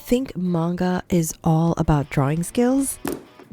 Think manga is all about drawing skills?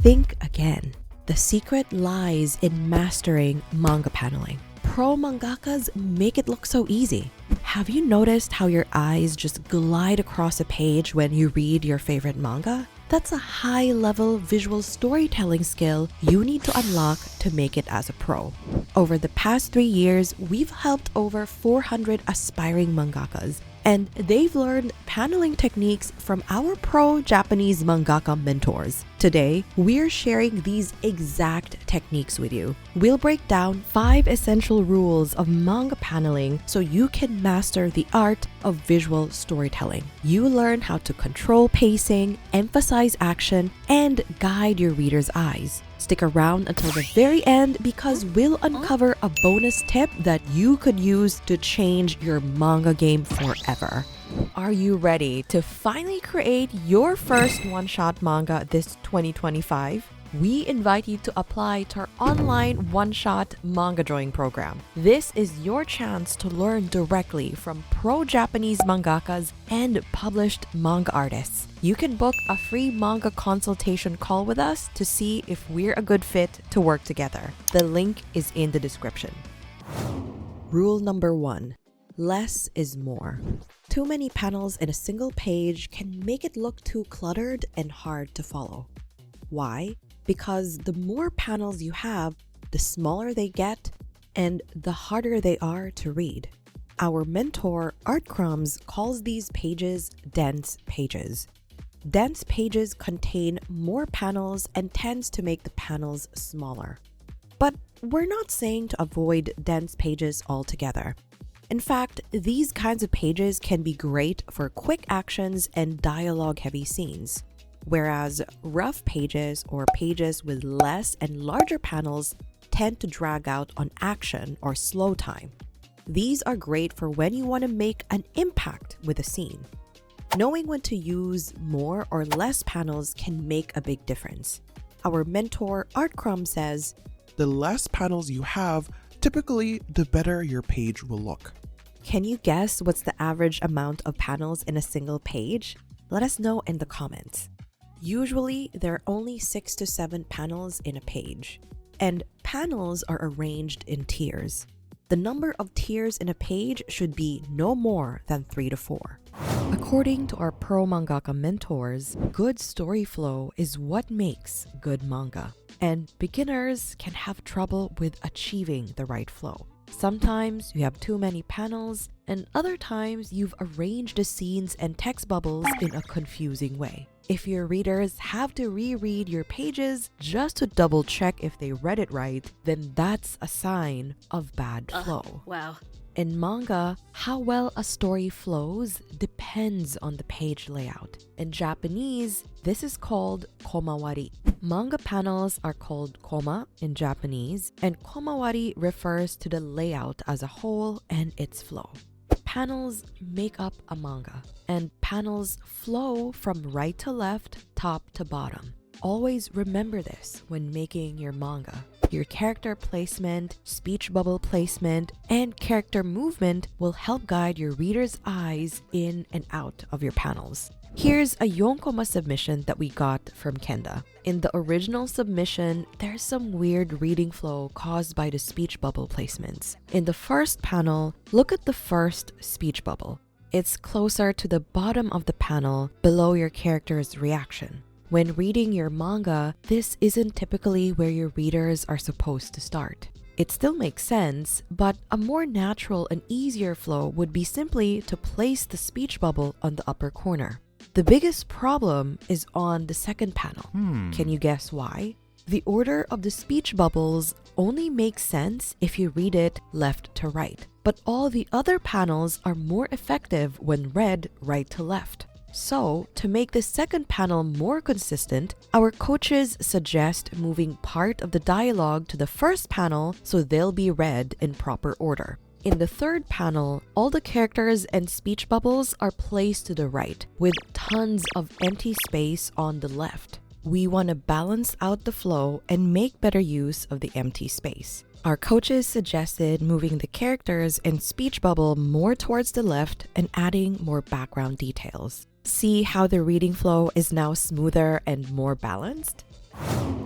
Think again. The secret lies in mastering manga paneling. Pro mangakas make it look so easy. Have you noticed how your eyes just glide across a page when you read your favorite manga? That's a high-level visual storytelling skill you need to unlock to make it as a pro. Over the past 3 years, we've helped over 400 aspiring mangakas, and they've learned paneling techniques from our pro Japanese mangaka mentors. Today, we're sharing these exact techniques with you. We'll break down 5 essential rules of manga paneling so you can master the art of visual storytelling. You learn how to control pacing, emphasize action, and guide your reader's eyes. Stick around until the very end because we'll uncover a bonus tip that you could use to change your manga game forever. Are you ready to finally create your first one-shot manga this 2025? We invite you to apply to our online one-shot manga drawing program. This is your chance to learn directly from pro Japanese mangakas and published manga artists. You can book a free manga consultation call with us to see if we're a good fit to work together. The link is in the description. Rule number 1. Less is more. Too many panels in a single page can make it look too cluttered and hard to follow. Why? Because the more panels you have, the smaller they get and the harder they are to read. Our mentor, Art Crumbs, calls these pages dense pages. Dense pages contain more panels and tends to make the panels smaller. But we're not saying to avoid dense pages altogether. In fact, these kinds of pages can be great for quick actions and dialogue-heavy scenes, whereas rough pages or pages with less and larger panels tend to drag out on action or slow time. These are great for when you want to make an impact with a scene. Knowing when to use more or less panels can make a big difference. Our mentor, Art Crumb, says, "The less panels you have, typically the better your page will look." Can you guess what's the average amount of panels in a single page? Let us know in the comments. Usually, there are only 6 to 7 panels in a page, and panels are arranged in tiers. The number of tiers in a page should be no more than 3 to 4. According to our pro mangaka mentors, good story flow is what makes good manga, and beginners can have trouble with achieving the right flow. Sometimes you have too many panels, and other times you've arranged the scenes and text bubbles in a confusing way. If your readers have to reread your pages just to double check if they read it right, then that's a sign of bad flow. Wow. In manga, how well a story flows depends on the page layout. In Japanese, this is called komawari. Manga panels are called koma in Japanese, and komawari refers to the layout as a whole and its flow. Panels make up a manga, and panels flow from right to left, top to bottom. Always remember this when making your manga. Your character placement, speech bubble placement, and character movement will help guide your reader's eyes in and out of your panels. Here's a Yonkoma submission that we got from Kenda. In the original submission, there's some weird reading flow caused by the speech bubble placements. In the first panel, look at the first speech bubble. It's closer to the bottom of the panel below your character's reaction. When reading your manga, this isn't typically where your readers are supposed to start. It still makes sense, but a more natural and easier flow would be simply to place the speech bubble on the upper corner. The biggest problem is on the second panel. Can you guess why? The order of the speech bubbles only makes sense if you read it left to right, but all the other panels are more effective when read right to left. So, to make the second panel more consistent, our coaches suggest moving part of the dialogue to the first panel so they'll be read in proper order. In the third panel, all the characters and speech bubbles are placed to the right, with tons of empty space on the left. We want to balance out the flow and make better use of the empty space. Our coaches suggested moving the characters and speech bubble more towards the left and adding more background details. See how the reading flow is now smoother and more balanced?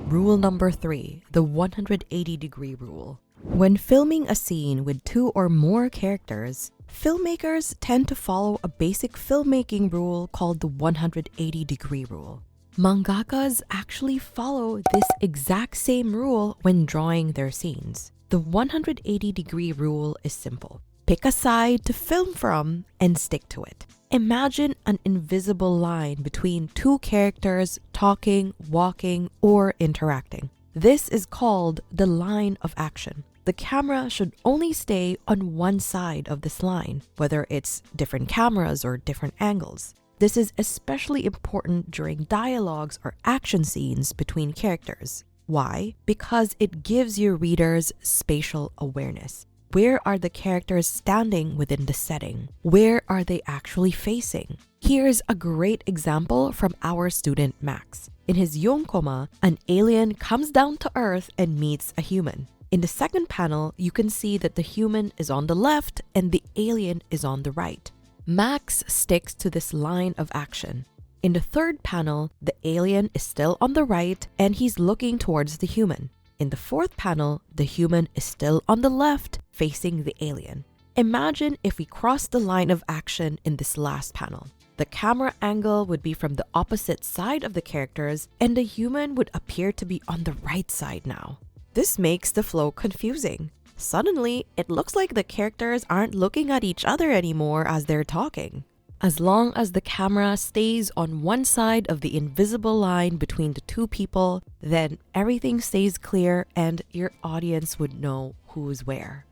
Rule number 3, the 180-degree rule. When filming a scene with 2 or more characters, filmmakers tend to follow a basic filmmaking rule called the 180-degree rule. Mangakas actually follow this exact same rule when drawing their scenes. The 180-degree rule is simple. Pick a side to film from and stick to it. Imagine an invisible line between 2 characters talking, walking, or interacting. This is called the line of action. The camera should only stay on one side of this line, whether it's different cameras or different angles. This is especially important during dialogues or action scenes between characters. Why? Because it gives your readers spatial awareness. Where are the characters standing within the setting? Where are they actually facing? Here's a great example from our student Max. In his Yonkoma, an alien comes down to Earth and meets a human. In the second panel, you can see that the human is on the left and the alien is on the right. Max sticks to this line of action. In the third panel, the alien is still on the right and he's looking towards the human. In the fourth panel, the human is still on the left, facing the alien. Imagine if we cross the line of action in this last panel. The camera angle would be from the opposite side of the characters, and the human would appear to be on the right side now. This makes the flow confusing. Suddenly, it looks like the characters aren't looking at each other anymore as they're talking. As long as the camera stays on one side of the invisible line between the 2 people, then everything stays clear and your audience would know who's where.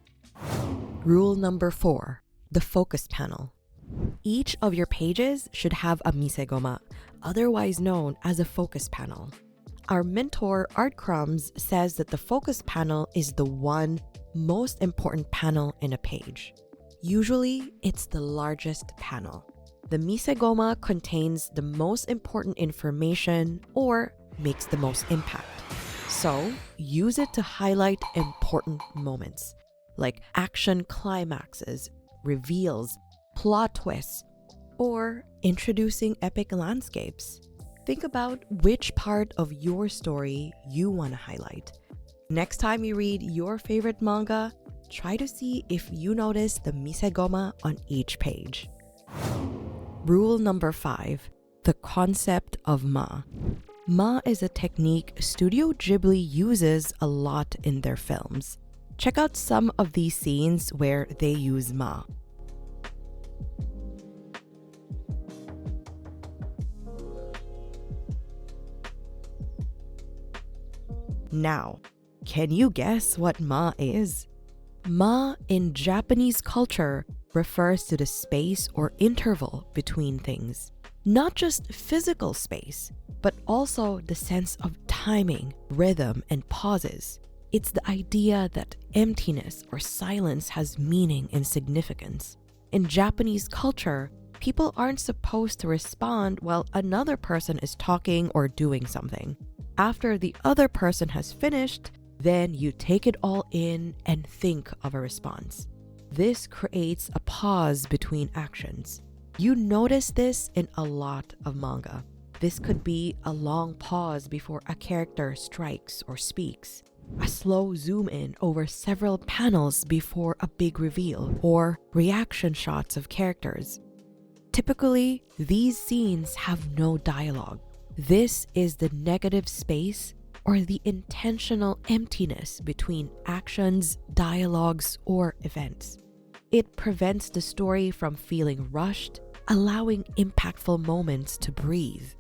Rule number 4, the focus panel. Each of your pages should have a misegoma, otherwise known as a focus panel. Our mentor, Art Crumbs, says that the focus panel is the one most important panel in a page. Usually, it's the largest panel. The misegoma contains the most important information or makes the most impact. So, use it to highlight important moments, like action climaxes, reveals, plot twists, or introducing epic landscapes. Think about which part of your story you want to highlight. Next time you read your favorite manga, try to see if you notice the misegoma on each page. Rule number 5, the concept of ma. Ma is a technique Studio Ghibli uses a lot in their films. Check out some of these scenes where they use ma. Now, can you guess what ma is? Ma in Japanese culture refers to the space or interval between things. Not just physical space, but also the sense of timing, rhythm, and pauses. It's the idea that emptiness or silence has meaning and significance. In Japanese culture, people aren't supposed to respond while another person is talking or doing something. After the other person has finished, then you take it all in and think of a response. This creates a pause between actions. You notice this in a lot of manga. This could be a long pause before a character strikes or speaks, a slow zoom in over several panels before a big reveal, or reaction shots of characters. Typically, these scenes have no dialogue. This is the negative space or the intentional emptiness between actions, dialogues, or events. It prevents the story from feeling rushed, allowing impactful moments to breathe.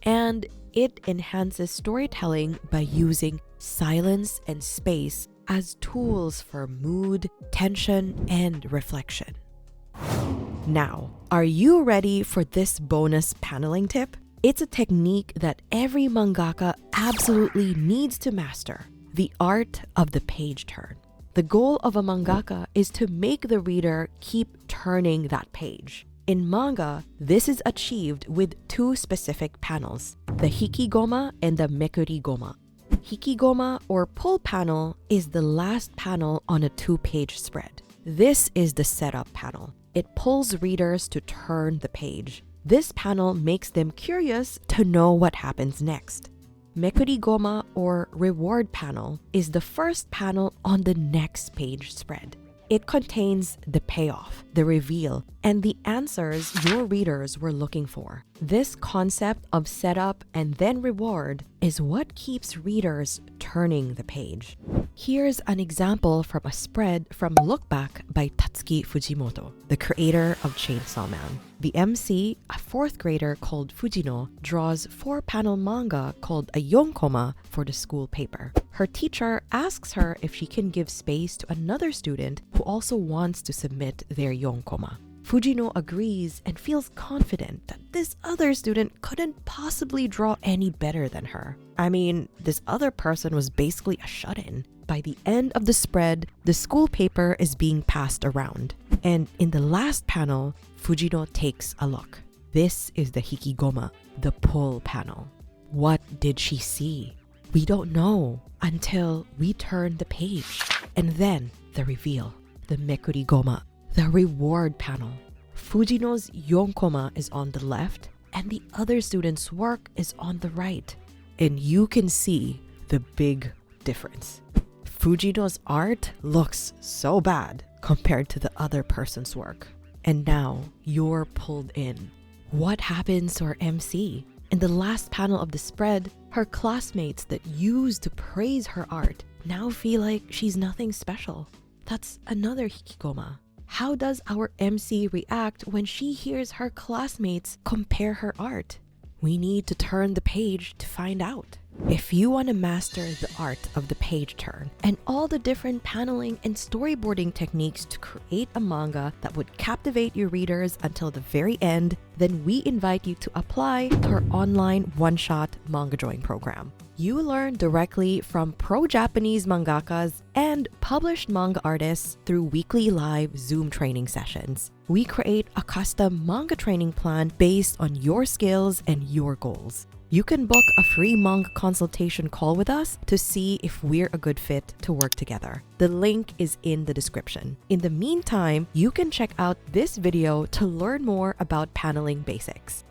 And it enhances storytelling by using silence and space as tools for mood, tension, and reflection. Now, are you ready for this bonus paneling tip? It's a technique that every mangaka absolutely needs to master: the art of the page turn. The goal of a mangaka is to make the reader keep turning that page. In manga, this is achieved with 2 specific panels, the hikigoma and the mekurigoma. Hikigoma or pull panel is the last panel on a 2-page spread. This is the setup panel. It pulls readers to turn the page. This panel makes them curious to know what happens next. Mekuri Goma, or reward panel, is the first panel on the next page spread. It contains the payoff, the reveal, and the answers your readers were looking for. This concept of setup and then reward is what keeps readers turning the page. Here's an example from a spread from Look Back by Tatsuki Fujimoto, the creator of Chainsaw Man. The MC, a 4th grader called Fujino, draws 4-panel manga called a yonkoma for the school paper. Her teacher asks her if she can give space to another student who also wants to submit their yonkoma. Fujino agrees and feels confident that this other student couldn't possibly draw any better than her. I mean, this other person was basically a shut-in. By the end of the spread, the school paper is being passed around. And in the last panel, Fujino takes a look. This is the hikigoma, the pull panel. What did she see? We don't know until we turn the page. And then the reveal, the mekuri goma, the reward panel. Fujino's yonkoma is on the left and the other student's work is on the right. And you can see the big difference. Fujino's art looks so bad compared to the other person's work. And now you're pulled in. What happens to our MC? In the last panel of the spread, her classmates that used to praise her art now feel like she's nothing special. That's another hikigoma. How does our MC react when she hears her classmates compare her art? We need to turn the page to find out. If you want to master the art of the page turn and all the different paneling and storyboarding techniques to create a manga that would captivate your readers until the very end, then we invite you to apply to our online one-shot manga drawing program. You learn directly from pro-Japanese mangakas and published manga artists through weekly live Zoom training sessions. We create a custom manga training plan based on your skills and your goals. You can book a free manga consultation call with us to see if we're a good fit to work together. The link is in the description. In the meantime, you can check out this video to learn more about paneling basics.